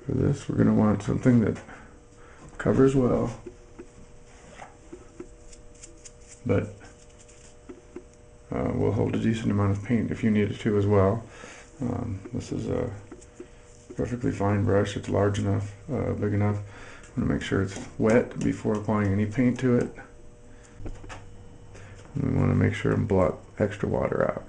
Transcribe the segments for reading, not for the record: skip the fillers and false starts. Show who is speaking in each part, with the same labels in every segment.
Speaker 1: For this, we're going to want something that covers well, but will hold a decent amount of paint if you need it to as well. This is a perfectly fine brush. It's large enough, big enough. I'm going to make sure it's wet before applying any paint to it. And we want to make sure and blot extra water out.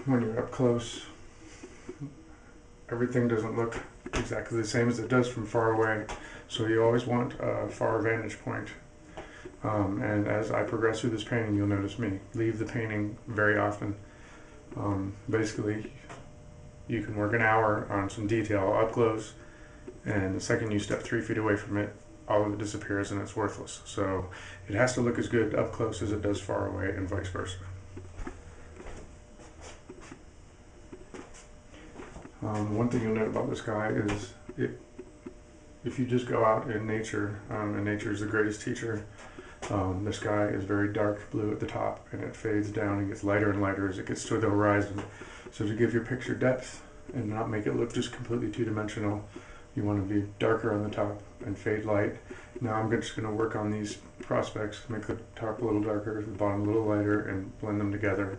Speaker 1: When you're up close, everything doesn't look exactly the same as it does from far away, so you always want a far vantage point. And as I progress through this painting, you'll notice me leave the painting very often. Basically, you can work an hour on some detail up close, and the second you step 3 feet away from it, all of it disappears and it's worthless. So it has to look as good up close as it does far away, and vice versa. One thing you'll note about this guy is if you just go out in nature, and nature is the greatest teacher, the sky is very dark blue at the top and it fades down and gets lighter and lighter as it gets to the horizon. So to give your picture depth and not make it look just completely two-dimensional, you want to be darker on the top and fade light. Now I'm just going to work on these prospects, make the top a little darker, the bottom a little lighter, and blend them together.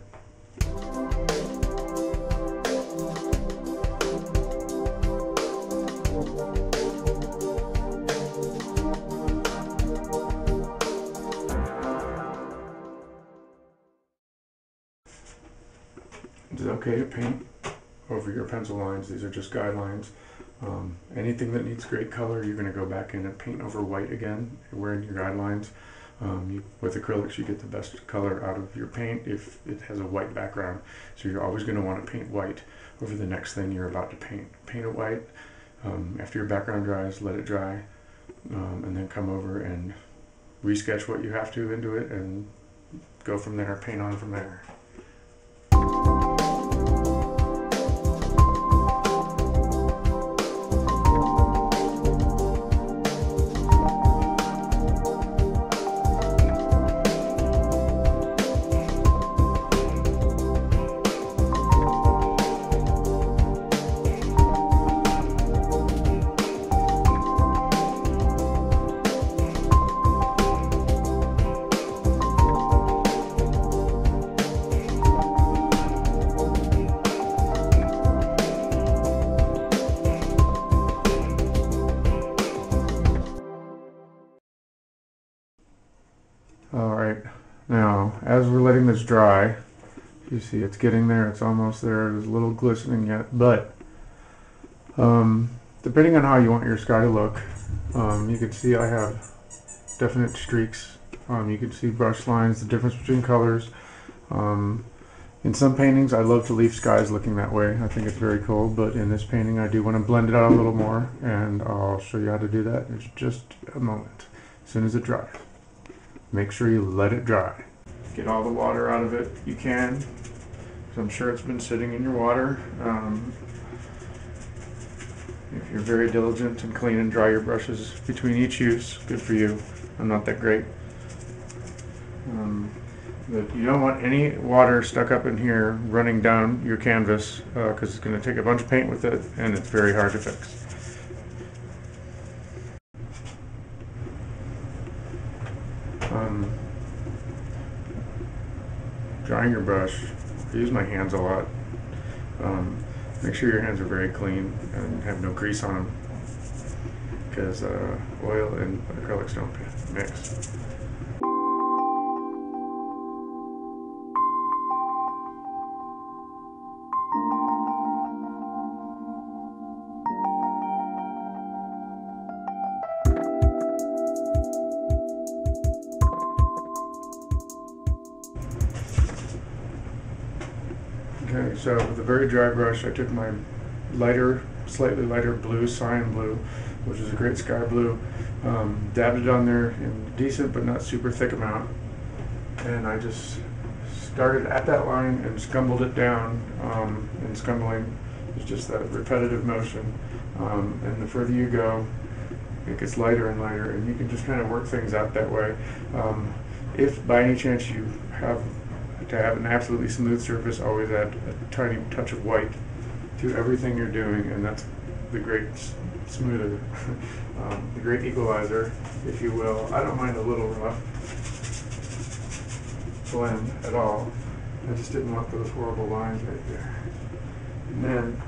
Speaker 1: It's okay to paint over your pencil lines. These are just guidelines. Anything that needs great color, you're going to go back in and paint over white again, wearing your guidelines. With acrylics, you get the best color out of your paint if it has a white background. So you're always going to want to paint white over the next thing you're about to paint. Paint it white. After your background dries, let it dry, and then come over and resketch what you have to into it and go from there, paint on from there. Alright, now as we're letting this dry, you see it's getting there, it's almost there, it's a little glistening yet, but depending on how you want your sky to look, you can see I have definite streaks. You can see brush lines, the difference between colors. In some paintings I love to leave skies looking that way, I think it's very cool, but in this painting I do want to blend it out a little more, and I'll show you how to do that in just a moment, as soon as it dries. Make sure you let it dry. Get all the water out of it you can, because I'm sure it's been sitting in your water. If you're very diligent and clean and dry your brushes between each use, good for you. I'm not that great. But you don't want any water stuck up in here running down your canvas, because it's going to take a bunch of paint with it and it's very hard to fix. Drying your brush, I use my hands a lot. Make sure your hands are very clean and have no grease on them, because oil and acrylics don't mix. Okay, so with a very dry brush, I took my lighter, slightly lighter blue, cyan blue, which is a great sky blue, dabbed it on there in a decent but not super thick amount, and I just started at that line and scumbled it down, and scumbling is just that repetitive motion, and the further you go, it gets lighter and lighter, and you can just kind of work things out that way. If by any chance you have to have an absolutely smooth surface, always add a tiny touch of white to everything you're doing, and that's the great smoother, the great equalizer, if you will. I don't mind a little rough blend at all. I just didn't want those horrible lines right there. And then